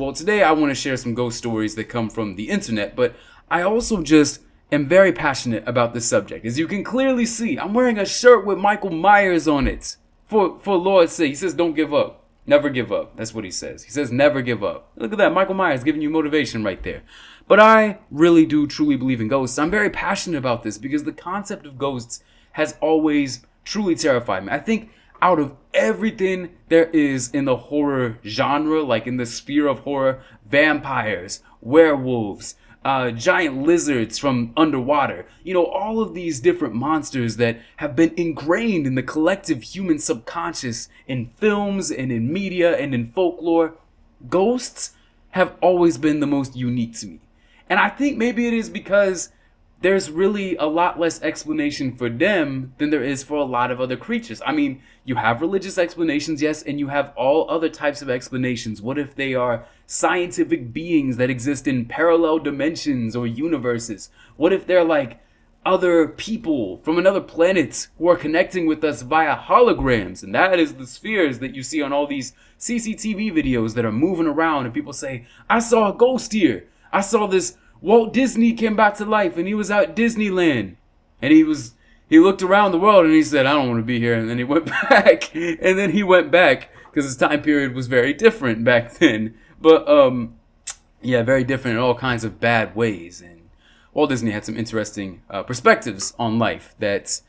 Well, today I want to share some ghost stories that come from the internet, but I also just am very passionate about this subject. As you can clearly see, I'm wearing a shirt with Michael Myers on it. For Lord's sake, he says don't give up. Never give up. That's what he says. He says never give up. Look at that, Michael Myers giving you motivation right there. But I really do truly believe in ghosts. I'm very passionate about this because the concept of ghosts has always truly terrified me. I think out of everything there is in the horror genre, like in the sphere of horror, vampires, werewolves, giant lizards from underwater, all of these different monsters that have been ingrained in the collective human subconscious in films and in media and in folklore, ghosts have always been the most unique to me. And I think maybe it is because there's really a lot less explanation for them than there is for a lot of other creatures. I mean, you have religious explanations, yes, and you have all other types of explanations. What if they are scientific beings that exist in parallel dimensions or universes? What if they're like other people from another planet who are connecting with us via holograms? And that is the spheres that you see on all these CCTV videos that are moving around, and people say, I saw a ghost here. I saw this Walt Disney came back to life and he was out at Disneyland, and he looked around the world and he said, I don't want to be here. And then he went back, and then he went back because his time period was very different back then. But very different in all kinds of bad ways. And Walt Disney had some interesting perspectives on life that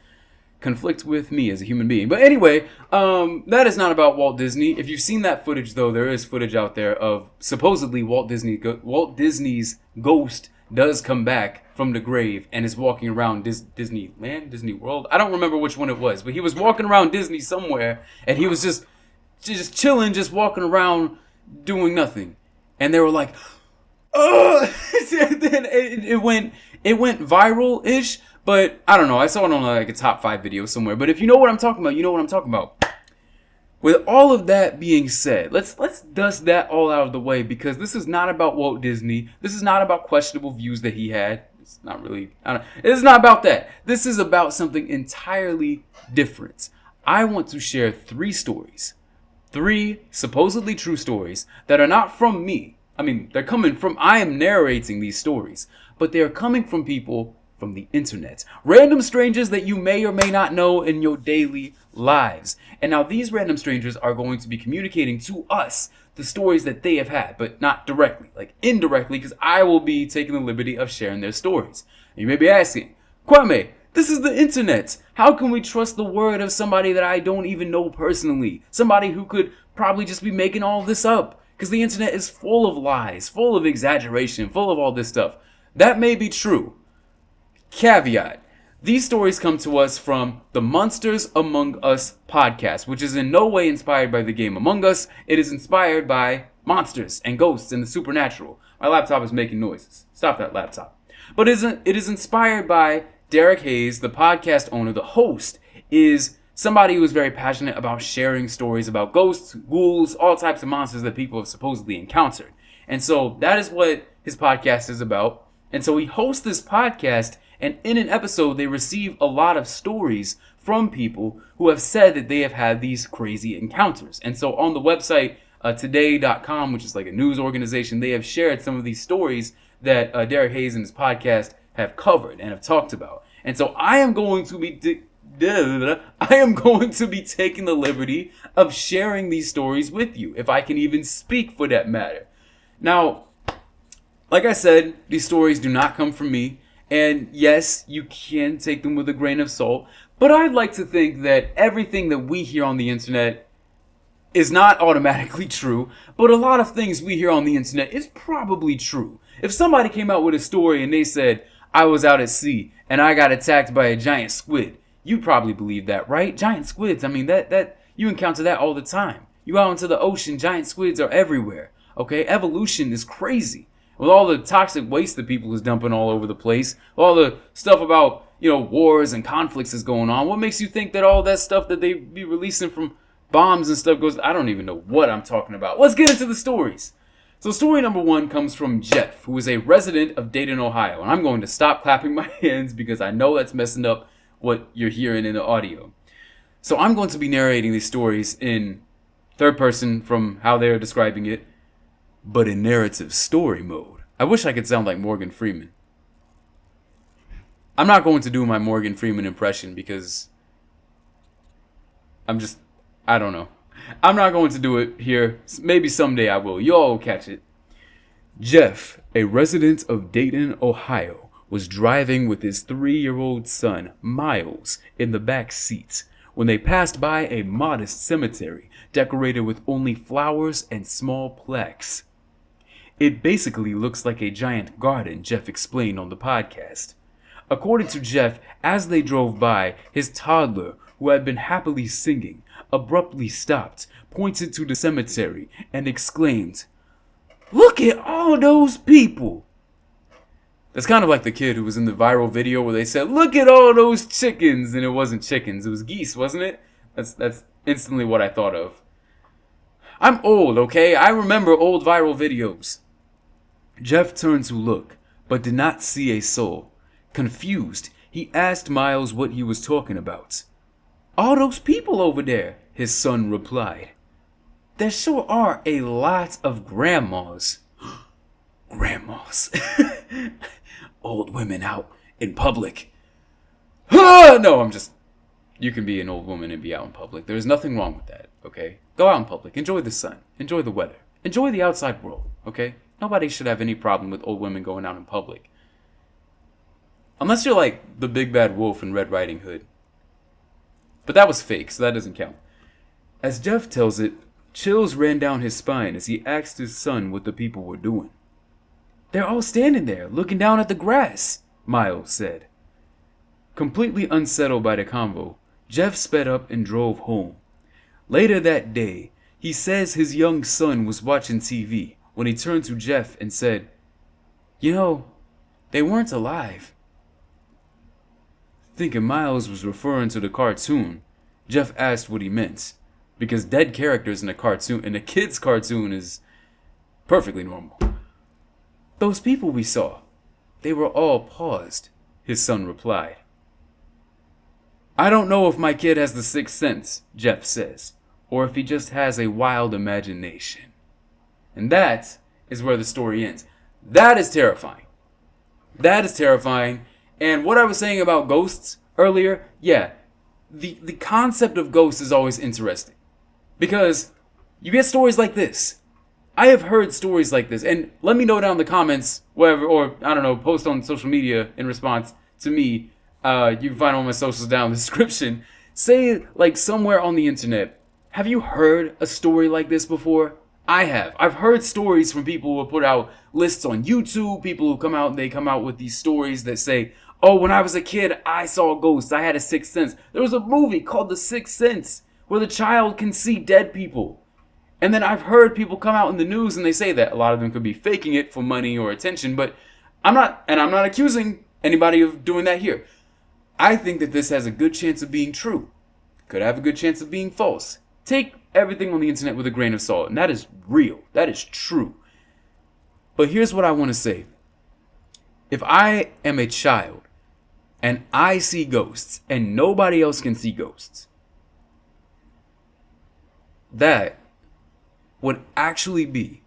conflict with me as a human being. But anyway, that is not about Walt Disney. If you've seen that footage, though, there is footage out there of supposedly Walt Disney's ghost does come back from the grave and is walking around Disneyland, Disney World. I don't remember which one it was, but he was walking around Disney somewhere, and he was just chilling, just walking around doing nothing. And they were like, oh! And then it went viral-ish. But I don't know, I saw it on like a top 5 video somewhere. But if you know what I'm talking about, you know what I'm talking about. With all of that being said, let's dust that all out of the way, because this is not about Walt Disney. This is not about questionable views that he had. It's not really, it's not about that. This is about something entirely different. I want to share 3 stories. 3 supposedly true stories that are not from me. I mean, they're coming from, I am narrating these stories, but they're coming from people from the internet. Random strangers that you may or may not know in your daily lives. And now these random strangers are going to be communicating to us the stories that they have had, but not directly, like indirectly, because I will be taking the liberty of sharing their stories. And you may be asking, Kwame, this is the internet. How can we trust the word of somebody that I don't even know personally? Somebody who could probably just be making all this up, because the internet is full of lies, full of exaggeration, full of all this stuff. That may be true. Caveat. These stories come to us from the Monsters Among Us podcast, which is in no way inspired by the game Among Us. It is inspired by monsters and ghosts and the supernatural. My laptop is making noises. Stop that laptop. But it is inspired by Derek Hayes, the podcast owner. The host is somebody who is very passionate about sharing stories about ghosts, ghouls, all types of monsters that people have supposedly encountered. And so that is what his podcast is about. And so he hosts this podcast, and in an episode, they receive a lot of stories from people who have said that they have had these crazy encounters. And so on the website, today.com, which is like a news organization, they have shared some of these stories that Derek Hayes and his podcast have covered and have talked about. And so I am going to be taking the liberty of sharing these stories with you, if I can even speak for that matter. Now, like I said, these stories do not come from me. And yes, you can take them with a grain of salt, but I'd like to think that everything that we hear on the internet is not automatically true, but a lot of things we hear on the internet is probably true. If somebody came out with a story and they said, I was out at sea and I got attacked by a giant squid, you probably believe that, right? Giant squids, I mean, that you encounter that all the time. You out into the ocean, giant squids are everywhere, okay? Evolution is crazy. With all the toxic waste that people is dumping all over the place, all the stuff about, wars and conflicts is going on, what makes you think that all that stuff that they be releasing from bombs and stuff goes, I don't even know what I'm talking about. Let's get into the stories. So story number 1 comes from Jeff, who is a resident of Dayton, Ohio. And I'm going to stop clapping my hands because I know that's messing up what you're hearing in the audio. So I'm going to be narrating these stories in third person from how they're describing it. but in narrative story mode. I wish I could sound like Morgan Freeman. I'm not going to do my Morgan Freeman impression because I don't know. I'm not going to do it here. Maybe someday I will. Y'all will catch it. Jeff, a resident of Dayton, Ohio, was driving with his 3-year-old son, Miles, in the back seat when they passed by a modest cemetery decorated with only flowers and small plaques. It basically looks like a giant garden, Jeff explained on the podcast. According to Jeff, as they drove by, his toddler, who had been happily singing, abruptly stopped, pointed to the cemetery, and exclaimed, "Look at all those people!" That's kind of like the kid who was in the viral video where they said, "Look at all those chickens," and it wasn't chickens, it was geese, wasn't it? That's instantly what I thought of. I'm old, okay? I remember old viral videos. Jeff turned to look, but did not see a soul. Confused, he asked Miles what he was talking about. "All those people over there," his son replied. "There sure are a lot of grandmas." Grandmas. Old women out in public. No, you can be an old woman and be out in public. There's nothing wrong with that, okay? Go out in public. Enjoy the sun. Enjoy the weather. Enjoy the outside world, okay? Nobody should have any problem with old women going out in public. Unless you're like the big bad wolf in Red Riding Hood. But that was fake, so that doesn't count. As Jeff tells it, chills ran down his spine as he asked his son what the people were doing. "They're all standing there, looking down at the grass," Miles said. Completely unsettled by the convo, Jeff sped up and drove home. Later that day, he says his young son was watching TV when he turned to Jeff and said, "You know, they weren't alive." Thinking Miles was referring to the cartoon, Jeff asked what he meant, because dead characters in a kid's cartoon is perfectly normal. "Those people we saw, they were all paused," his son replied. "I don't know if my kid has the sixth sense," Jeff says, "or if he just has a wild imagination." And that is where the story ends. That is terrifying. That is terrifying. And what I was saying about ghosts earlier, yeah, the concept of ghosts is always interesting. Because you get stories like this. I have heard stories like this, and let me know down in the comments, whatever, or I don't know, post on social media in response to me. You can find all my socials down in the description. Say, like, somewhere on the internet, have you heard a story like this before? I have. I've heard stories from people who put out lists on YouTube, people who they come out with these stories that say, "Oh, when I was a kid, I saw ghosts. I had a sixth sense." There was a movie called The Sixth Sense where the child can see dead people. And then I've heard people come out in the news and they say that a lot of them could be faking it for money or attention, but I'm not accusing anybody of doing that here. I think that this has a good chance of being true. Could have a good chance of being false. Take everything on the internet with a grain of salt, and that is real. That is true. But here's what I want to say. If I am a child and I see ghosts and nobody else can see ghosts, that would actually be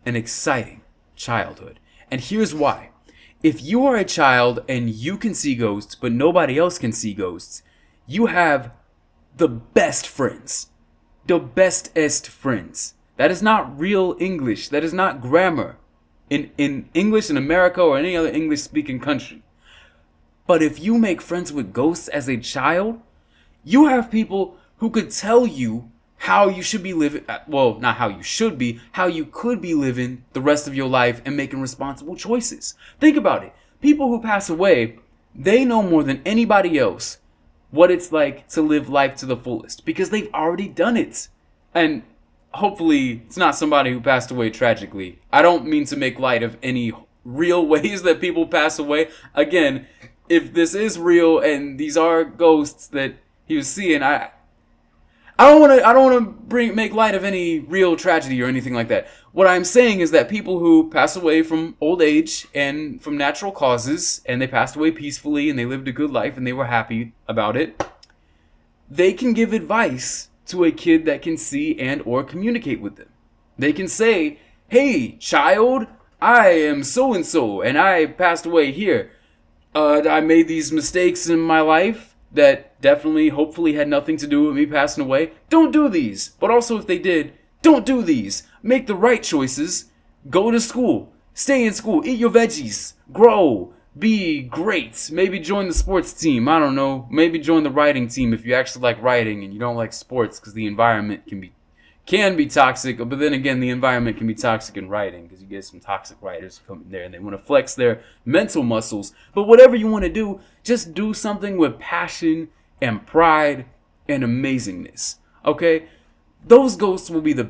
an exciting childhood. And here's why. If you are a child and you can see ghosts, but nobody else can see ghosts, you have the best friends. The bestest friends. That is not real English. That is not grammar in English in America or any other English-speaking country. But if you make friends with ghosts as a child, you have people who could tell you how you should be living, well, not how you should be, how you could be living the rest of your life and making responsible choices. Think about it. People who pass away, they know more than anybody else what it's like to live life to the fullest because they've already done it. And hopefully it's not somebody who passed away tragically. I don't mean to make light of any real ways that people pass away. Again, if this is real and these are ghosts that he was seeing, I don't want to make light of any real tragedy or anything like that. What I'm saying is that people who pass away from old age and from natural causes, and they passed away peacefully and they lived a good life and they were happy about it, they can give advice to a kid that can see and or communicate with them. They can say, Hey, child, I am so and so, and I passed away here. I made these mistakes in my life that definitely, hopefully, had nothing to do with me passing away. Don't do these. But also, if they did, don't do these. Make the right choices. Go to school. Stay in school. Eat your veggies. Grow. Be great. Maybe join the sports team. I don't know. Maybe join the writing team if you actually like writing and you don't like sports because the environment can be toxic, but then again, the environment can be toxic in writing because you get some toxic writers come in there and they want to flex their mental muscles. But whatever you want to do, just do something with passion and pride and amazingness. Okay? Those ghosts will be the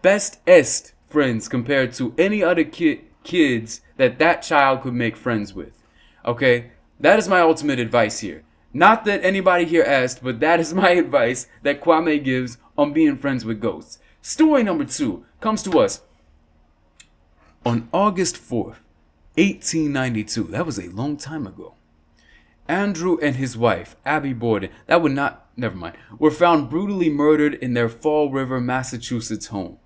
bestest friends compared to any other kids that child could make friends with. Okay? That is my ultimate advice here. Not that anybody here asked, but that is my advice that Kwame gives on being friends with ghosts. Story number 2 comes to us on August 4th, 1892. That was a long time ago. Andrew and his wife, Abby Borden, were found brutally murdered in their Fall River, Massachusetts home.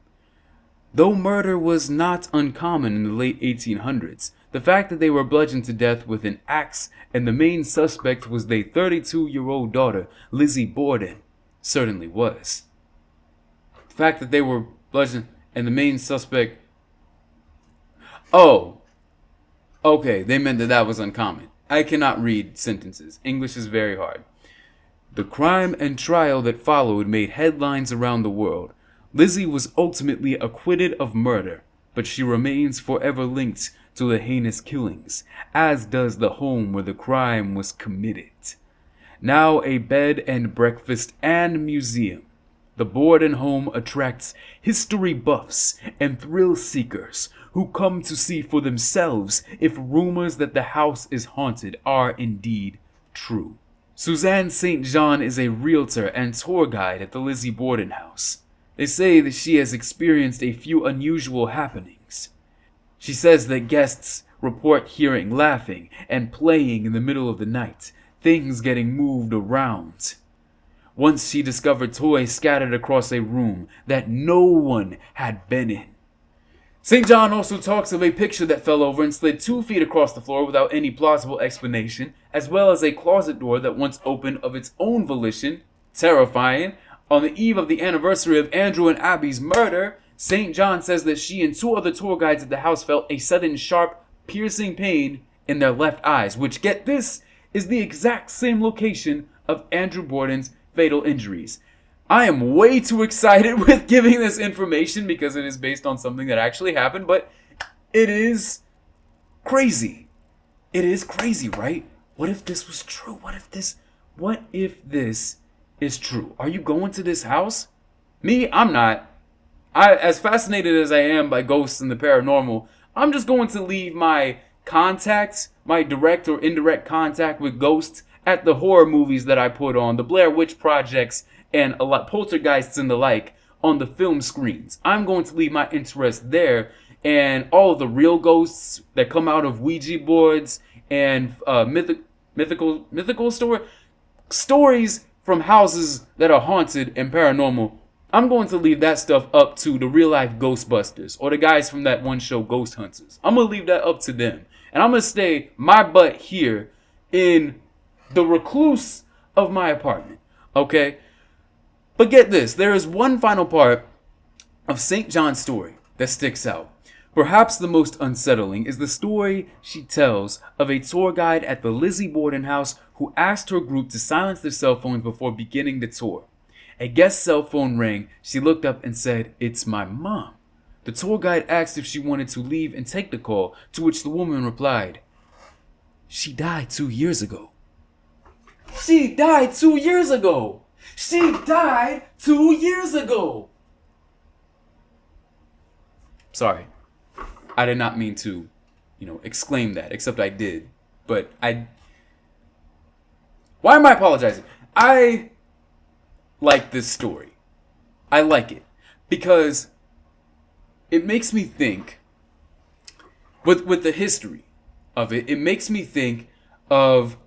Though murder was not uncommon in the late 1800s, the fact that they were bludgeoned to death with an axe and the main suspect was their 32-year-old daughter, Lizzie Borden, certainly was. The fact that they were bludgeoned and the main suspect... Oh, okay, they meant that was uncommon. I cannot read sentences. English is very hard. The crime and trial that followed made headlines around the world. Lizzie was ultimately acquitted of murder, but she remains forever linked to the heinous killings, as does the home where the crime was committed. Now a bed and breakfast and museum, the Borden home attracts history buffs and thrill seekers who come to see for themselves if rumors that the house is haunted are indeed true. Suzanne St. John is a realtor and tour guide at the Lizzie Borden house. They say that she has experienced a few unusual happenings. She says that guests report hearing laughing and playing in the middle of the night, things getting moved around. Once she discovered toys scattered across a room that no one had been in. St. John also talks of a picture that fell over and slid 2 feet across the floor without any plausible explanation, as well as a closet door that once opened of its own volition, terrifying. On the eve of the anniversary of Andrew and Abby's murder, St. John says that she and 2 other tour guides at the house felt a sudden sharp, piercing pain in their left eyes, which, get this, is the exact same location of Andrew Borden's fatal injuries. I am way too excited with giving this information because it is based on something that actually happened, but it is crazy. It is crazy, right? What if this was true? What if this is true? Are you going to this house? Me, I'm not. As fascinated as I am by ghosts and the paranormal, I'm just going to leave my contacts, my direct or indirect contact with ghosts at the horror movies that I put on, the Blair Witch Projects and a lot poltergeists and the like on the film screens. I'm going to leave my interest there, and all of the real ghosts that come out of Ouija boards and mythical stories from houses that are haunted and paranormal. I'm going to leave that stuff up to the real life Ghostbusters or the guys from that one show Ghost Hunters. I'm going to leave that up to them. And I'm going to stay my butt here in the recluse of my apartment. Okay? But get this, there is one final part of St. John's story that sticks out. Perhaps the most unsettling is the story she tells of a tour guide at the Lizzie Borden house who asked her group to silence their cell phones before beginning the tour. A guest's cell phone rang. She looked up and said, "It's my mom." The tour guide asked if she wanted to leave and take the call, to which the woman replied, "She died 2 years ago." She died 2 years ago! She died 2 years ago! Sorry. I did not mean to, exclaim that, except I did. But why am I apologizing? I like this story. I like it. Because it makes me think, with the history of it, it makes me think of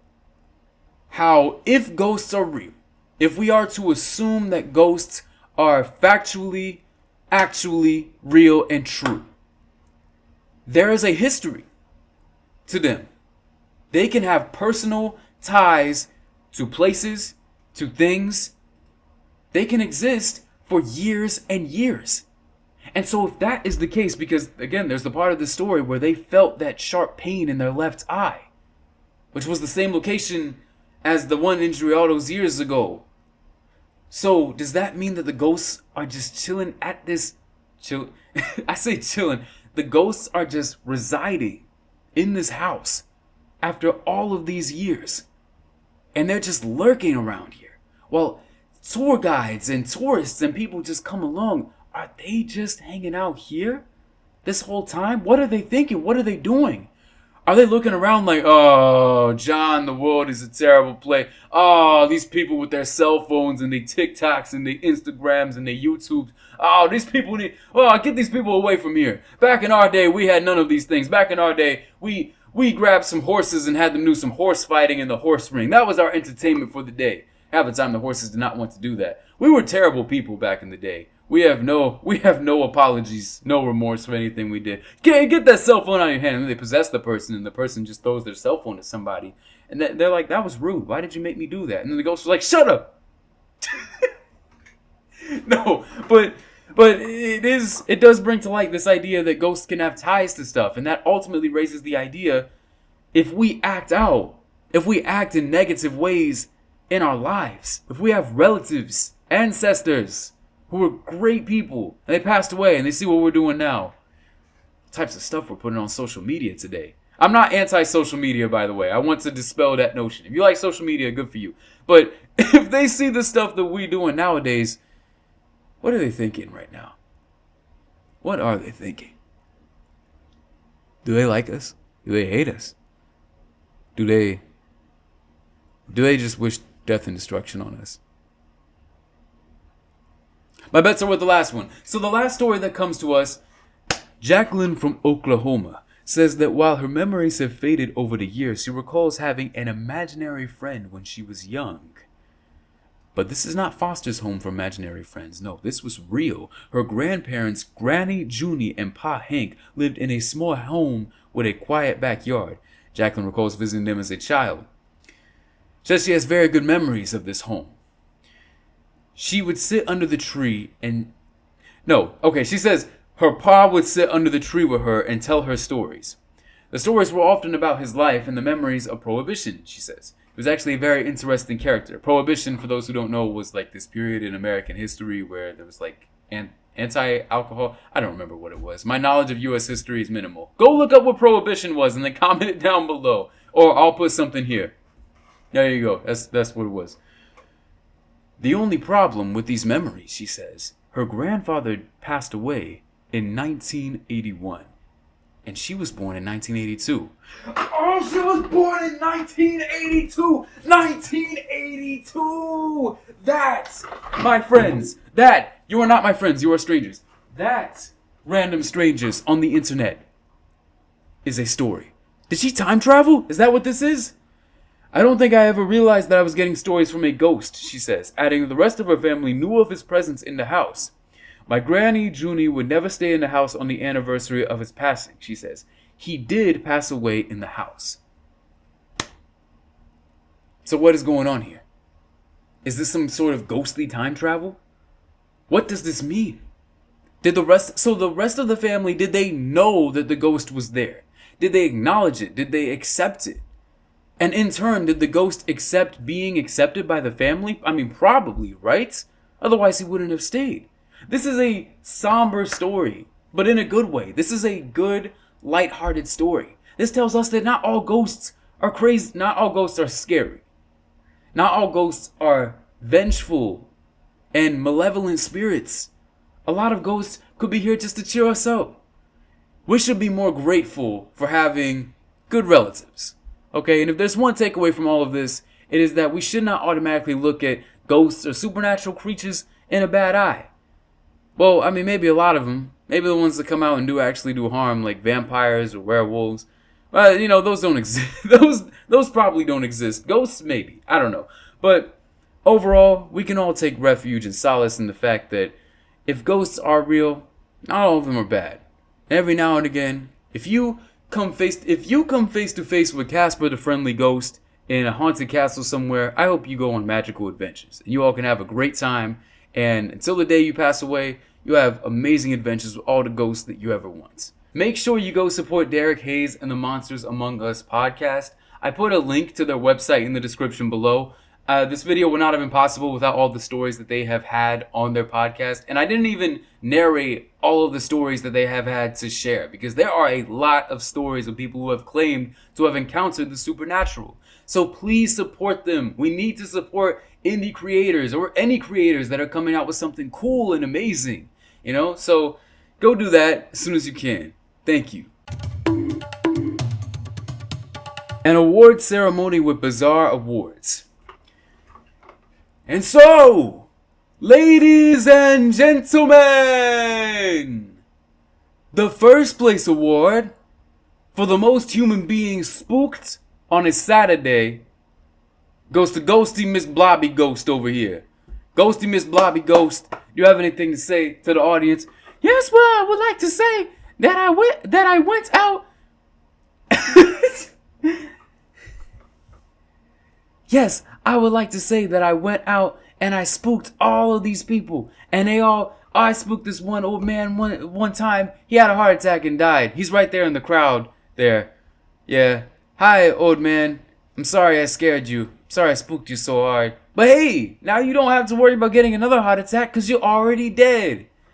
how if ghosts are real, if we are to assume that ghosts are factually actually real and true. There is a history to them. They can have personal ties to places, to things. They can exist for years and years. And so if that is the case, because again, there's the part of the story where they felt that sharp pain in their left eye, which was the same location as the one injury all those years ago. So does that mean that the ghosts are just chilling at this I say chilling. The ghosts are just residing in this house after all of these years. And they're just lurking around here. Well, tour guides and tourists and people just come along. Are they just hanging out here this whole time? What are they thinking? What are they doing? Are they looking around like, oh, John, the world is a terrible place. Oh, these people with their cell phones and their TikToks and their Instagrams and their YouTubes. Oh, these people need, oh, get these people away from here. Back in our day, we had none of these things. Back in our day, we grabbed some horses and had them do some horse fighting in the horse ring. That was our entertainment for the day. Half the time, the horses did not want to do that. We were terrible people back in the day. We have no apologies, no remorse for anything we did. Get that cell phone out of your hand. And they possess the person, and the person just throws their cell phone at somebody. And they're like, that was rude. Why did you make me do that? And then the ghost was like, shut up. No, but it does bring to light this idea that ghosts can have ties to stuff. And that ultimately raises the idea, if we act in negative ways in our lives, if we have relatives, ancestors, who were great people, and they passed away, and they see what we're doing now. Types of stuff we're putting on social media today. I'm not anti-social media, by the way. I want to dispel that notion. If you like social media, good for you. But if they see the stuff that we're doing nowadays, what are they thinking right now? What are they thinking? Do they like us? Do they hate us? Do they just wish death and destruction on us? My bets are with the last one. So the last story that comes to us, Jacqueline from Oklahoma says that while her memories have faded over the years, she recalls having an imaginary friend when she was young. But this is not Foster's home for imaginary friends. No, this was real. Her grandparents, Granny Junie and Pa Hank, lived in a small home with a quiet backyard. Jacqueline recalls visiting them as a child. She says she has very good memories of this home. She would sit under the tree she says her pa would sit under the tree with her and tell her stories. The stories were often about his life and the memories of Prohibition, she says. He was actually a very interesting character. Prohibition, for those who don't know, was like this period in American history where there was like anti-alcohol. I don't remember what it was. My knowledge of U.S. history is minimal. Go look up what Prohibition was and then comment it down below. Or I'll put something here. There you go. That's what it was. The only problem with these memories, she says, her grandfather passed away in 1981. And she was born in 1982. Oh, she was born in 1982! 1982! That, my friends, you are not my friends, you are strangers. That, random strangers on the internet, is a story. Did she time travel? Is that what this is? I don't think I ever realized that I was getting stories from a ghost, she says, adding the rest of her family knew of his presence in the house. My granny, Junie, would never stay in the house on the anniversary of his passing, she says. He did pass away in the house. So what is going on here? Is this some sort of ghostly time travel? What does this mean? The rest of the family, did they know that the ghost was there? Did they acknowledge it? Did they accept it? And in turn, did the ghost accept being accepted by the family? I mean, probably, right? Otherwise, he wouldn't have stayed. This is a somber story, but in a good way. This is a good, lighthearted story. This tells us that not all ghosts are crazy. Not all ghosts are scary. Not all ghosts are vengeful and malevolent spirits. A lot of ghosts could be here just to cheer us up. We should be more grateful for having good relatives. Okay, and if there's one takeaway from all of this, it is that we should not automatically look at ghosts or supernatural creatures in a bad eye. Well, I mean, maybe a lot of them. Maybe the ones that come out and actually do harm, like vampires or werewolves. Those don't exist. Those probably don't exist. Ghosts, maybe. I don't know. But overall, we can all take refuge and solace in the fact that if ghosts are real, Not all of them are bad. Every now and again, if you come face to face with Casper the Friendly Ghost in a haunted castle somewhere, I hope you go on magical adventures. And you all can have a great time. And until the day you pass away, you have amazing adventures with all the ghosts that you ever want. Make sure you go support Derek Hayes and the Monsters Among Us podcast. I put a link to their website in the description below. This video would not have been possible without all the stories that they have had on their podcast. And I didn't even narrate all of the stories that they have had to share, because there are a lot of stories of people who have claimed to have encountered the supernatural. So please support them. We need to support indie creators or any creators that are coming out with something cool and amazing. So go do that as soon as you can. Thank you. An award ceremony with bizarre awards. And so, ladies and gentlemen, the first place award for the most human beings spooked on a Saturday goes to Ghosty Miss Blobby Ghost over here. Ghosty Miss Blobby Ghost, do you have anything to say to the audience? Yes, well, I would like to say that I went out. Yes, I would like to say that I went out and I spooked all of these people. And I spooked this one old man one time. He had a heart attack and died. He's right there in the crowd there. Yeah. Hi, old man. I'm sorry I scared you. Sorry I spooked you so hard. But hey, now you don't have to worry about getting another heart attack because you're already dead.